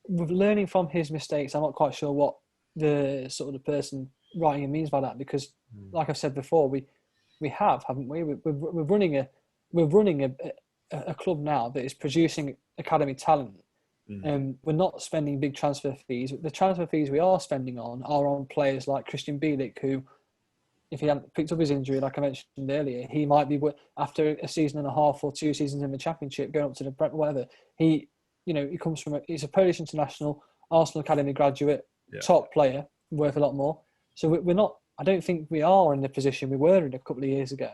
with learning from his mistakes, I'm not quite sure what the sort of the person writing it means by that, because, like I've said before, we have, haven't we? We're running a club now that is producing academy talent, and we're not spending big transfer fees. The transfer fees we are spending on are on players like Christian Bielik, who, if he hadn't picked up his injury, like I mentioned earlier, he might be, after a season and a half or 2 seasons in the Championship, going up to the whatever. He comes from he's a Polish international, Arsenal academy graduate, top player, worth a lot more. So we're not. I don't think we are in the position we were in a couple of years ago.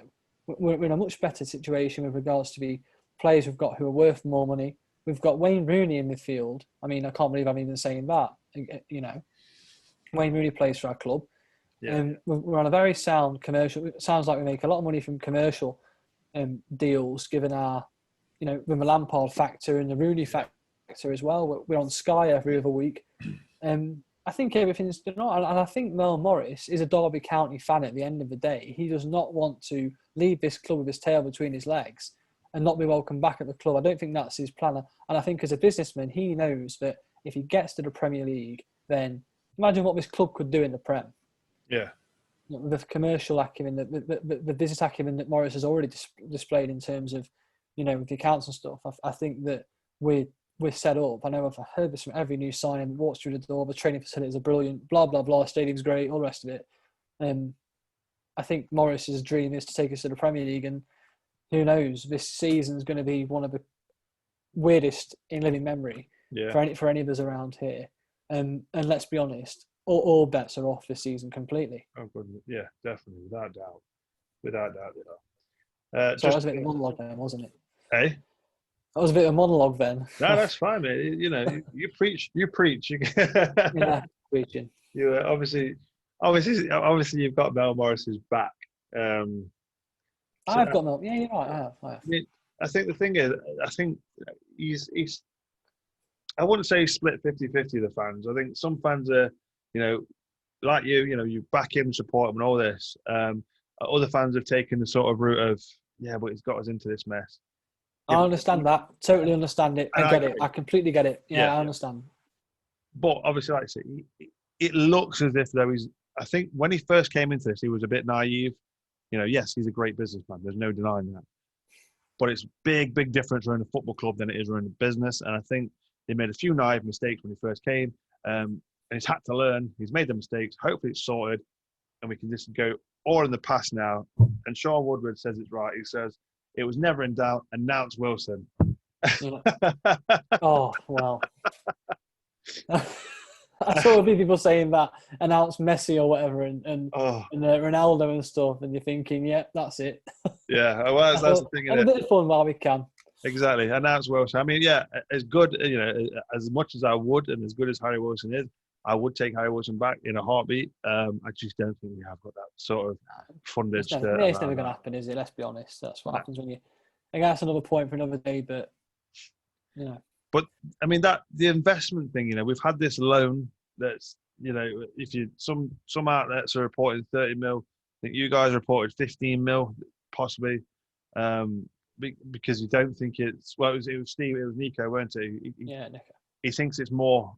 We're in a much better situation with regards to the players we've got who are worth more money. We've got Wayne Rooney in midfield. I mean, I can't believe I'm even saying that. You know, Wayne Rooney plays for our club. We're on a very sound commercial. It sounds like we make a lot of money from commercial deals, given our, with the Lampard factor and the Rooney factor as well. We're on Sky every other week. I think everything's done right. And I think Mel Morris is a Derby County fan at the end of the day. He does not want to leave this club with his tail between his legs and not be welcome back at the club. I don't think that's his plan. And I think as a businessman, he knows that if he gets to the Premier League, then imagine what this club could do in the Prem. Yeah. The commercial acumen, the business acumen that Morris has already displayed in terms of, with the accounts and stuff. I think that we're set up. I know I've heard this from every new signing, walks through the door, the training facilities are brilliant, blah, blah, blah, stadium's great, all the rest of it. I think Morris's dream is to take us to the Premier League, and who knows, this season's going to be one of the weirdest in living memory for any of us around here. And let's be honest, all bets are off this season completely. Oh, goodness. Yeah, definitely, without doubt. Without doubt, So that was a bit of a monologue then, wasn't it? Hey? That was a bit of a monologue then. No, that's fine, mate. You preach. You preach. Yeah, preaching. You obviously, you've got Mel Morris's back. I've got Mel. Yeah, you're right. I have. I mean, I think the thing is, I think he's. I wouldn't say he's split 50-50, the fans. I think some fans are, like you back him, support him, and all this. Other fans have taken the sort of route of, but he's got us into this mess. I understand that. Totally understand it. I get it. I completely get it. Yeah, I understand. But obviously, like I say, it looks as if I think when he first came into this, he was a bit naive. Yes, he's a great businessman. There's no denying that. But it's big difference running a football club than it is running a business. And I think he made a few naive mistakes when he first came. And he's had to learn. He's made the mistakes. Hopefully it's sorted. And we can just go all in the past now. And Sean Woodward says it's right. He says, it was never in doubt, and now it's Wilson. Oh, well. I saw a few people saying that, announce Messi or whatever, and Ronaldo and stuff, and you're thinking, yeah, that's it. Yeah, well, that's the thing. Have a bit of fun while we can. Exactly, announce Wilson. I mean, yeah, as good, as much as I would, and as good as Harry Wilson is, I would take Harry Wilson back in a heartbeat. I just don't think we have got that sort of fundage. It's never going to happen, is it? Let's be honest. That's what happens when you. I guess that's another point for another day, but But I mean the investment thing. We've had this loan that's if you some outlets are reporting 30 mil. I think you guys reported 15 mil possibly, because you don't think it's it was Steve, it was Nico, weren't it? Nico. He thinks it's more.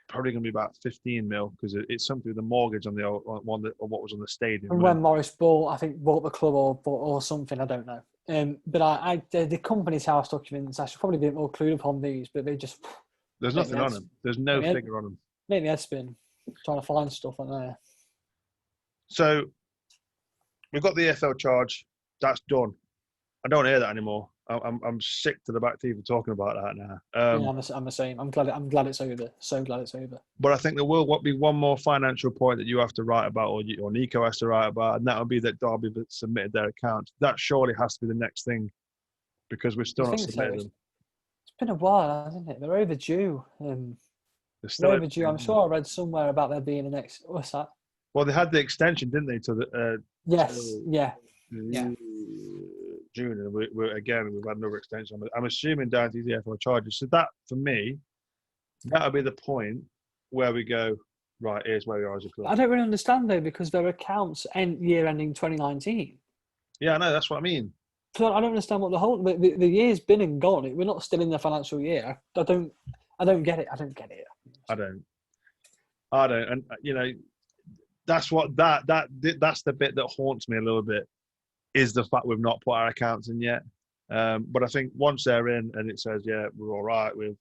Probably going to be about 15 mil because it's something with the mortgage on the old one or what was on the stadium. And when Morris bought the club or something, I don't know. But the company's house documents, I should probably be more clued up on these, but they just... There's nothing on them. There's no figure on them. Make me head spin, trying to find stuff on there. So, we've got the EFL charge. That's done. I don't hear that anymore. I'm sick to the back teeth of talking about that now. I'm the same. I'm glad it's over. So glad it's over. But I think there will be one more financial point that you have to write about, or Nico has to write about, and that will be that Derby submitted their accounts. That surely has to be the next thing, because we're still not submitted them. It's been a while, hasn't it? They're overdue. They're overdue. I'm sure I read somewhere about there being the next. What's that? Well, they had the extension, didn't they? To the yes, yeah. June, and we've had another extension. I'm assuming down to the EFL charges. So that, for me, that'll be the point where we go, right, here's where we are as a club. I don't really understand, though, because their accounts end year ending 2019. Yeah, I know, that's what I mean. So I don't understand what the year's been and gone. We're not still in the financial year. I don't get it. I don't get it. I don't. And, that's that's the bit that haunts me a little bit, is the fact we've not put our accounts in yet. But I think once they're in and it says, yeah, we're all right, we've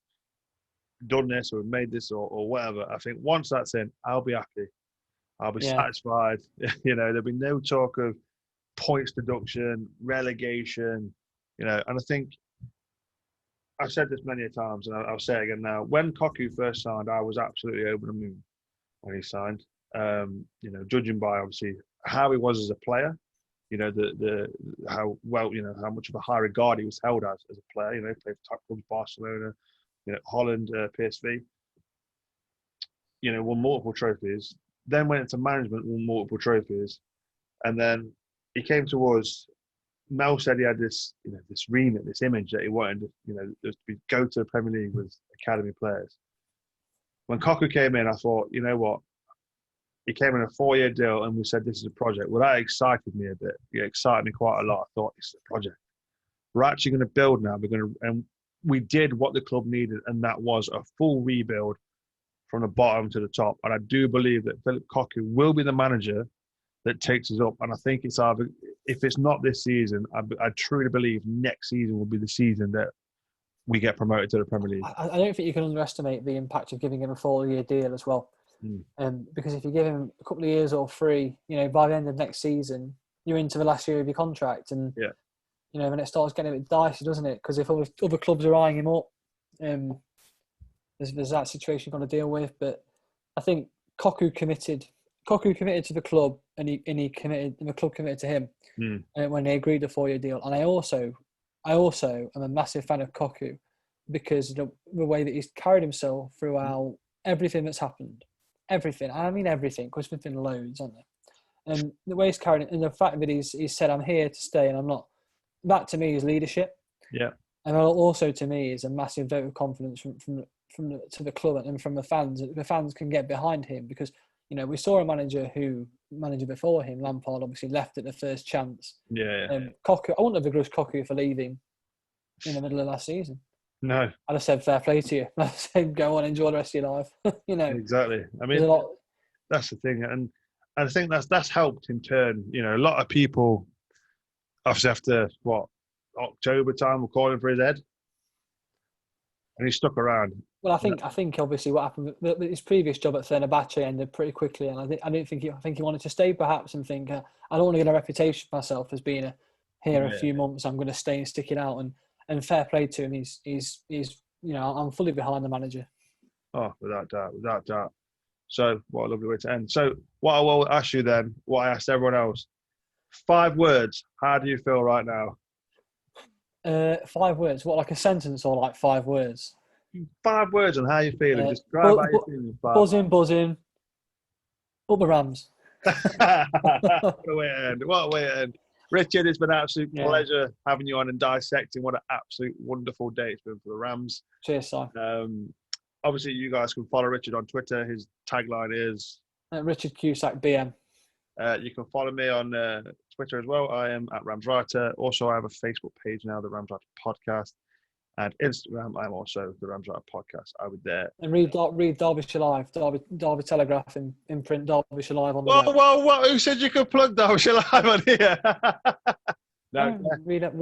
done this, or we've made this, or whatever, I think once that's in, I'll be happy. I'll be satisfied. There'll be no talk of points deduction, relegation, and I think I've said this many times, and I'll say it again now. When Koku first signed, I was absolutely over the moon when he signed. Judging by obviously how he was as a player, how well, how much of a high regard he was held as a player. He played for top clubs, Barcelona, Holland, PSV. Won multiple trophies. Then went into management, won multiple trophies, and then he came to us. Mel said he had this, this remit, this image that he wanted, to go to the Premier League with academy players. When Koku came in, I thought, you know what? He came in a 4-year deal, and we said this is a project. Well, that excited me a bit. It excited me quite a lot. I thought, it's a project. We're actually going to build now. And we did what the club needed, and that was a full rebuild from the bottom to the top. And I do believe that Philip Koku will be the manager that takes us up. And I think it's either, if it's not this season, I truly believe next season will be the season that we get promoted to the Premier League. I don't think you can underestimate the impact of giving him a 4-year deal as well. Because if you give him a couple of years or 3, by the end of next season, you're into the last year of your contract, and when it starts getting a bit dicey, doesn't it? Because if other clubs are eyeing him up, there's that situation you've got to deal with. But I think Koku committed to the club, and he committed, and the club committed to him when they agreed a 4-year deal. And I also am a massive fan of Koku, because the way that he's carried himself throughout everything that's happened. Everything. I mean everything, because there's been loads, hasn't there? And the way he's carried it, and the fact that he's said, I'm here to stay and I'm not, that to me is leadership. Yeah. And also to me is a massive vote of confidence to the club and from the fans. The fans can get behind him, because, we saw a manager before him, Lampard, obviously left at the first chance. Yeah. Koku, I wouldn't have begrudged Koku for leaving in the middle of last season. No. I'd have said fair play to you. I'd have said go on, enjoy the rest of your life. Exactly. I mean, that's the thing, and I think that's helped in turn. A lot of people, obviously after October time, were calling for his head, and he stuck around. Well, I think obviously what happened, his previous job at Fenerbahce ended pretty quickly, and I think he wanted to stay perhaps, and think I don't want to get a reputation for myself as being here a few months. I'm going to stay and stick it out, and fair play to him. He's I'm fully behind the manager. Oh, without doubt. So, what a lovely way to end. So, what I will ask you then, what I asked everyone else, 5 words. How do you feel right now? 5 words. What, like a sentence, or like 5 words? 5 words on how you're feeling. Describe how you're feeling. Buzzing. Up the Rams. What a way to end. Richard, it's been an absolute pleasure having you on and dissecting what an absolute wonderful day it's been for the Rams. Cheers, Si. Obviously, you guys can follow Richard on Twitter. His tagline is... Richard Cusack, BM. You can follow me on Twitter as well. I am at Ramswriter. Also, I have a Facebook page now, the Ramswriter Podcast. And Instagram, I'm also the Ramswriter Podcast. I would there. And read Derbyshire Live, Derby Telegraph in print, Derbyshire Live on the web. Whoa. Who said you could plug Derbyshire Live on here? No, Read it,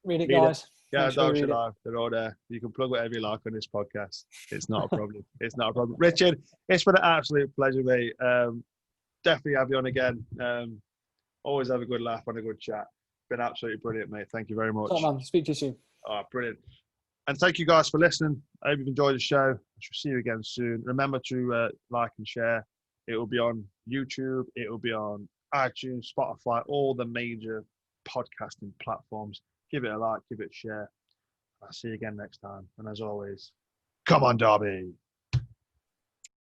read guys. Yeah, Make sure you Derbyshire read it. Live. They're all there. You can plug whatever you like on this podcast. It's not a problem. It's not a problem. Richard, it's been an absolute pleasure, mate. Definitely have you on again. Always have a good laugh and a good chat. Been absolutely brilliant, mate. Thank you very much. Top man. Speak to you soon. Oh, brilliant. And thank you guys for listening. I hope you've enjoyed the show. I shall see you again soon. Remember to like and share. It will be on YouTube. It will be on iTunes, Spotify, all the major podcasting platforms. Give it a like, give it a share. I'll see you again next time. And as always, come on, Derby.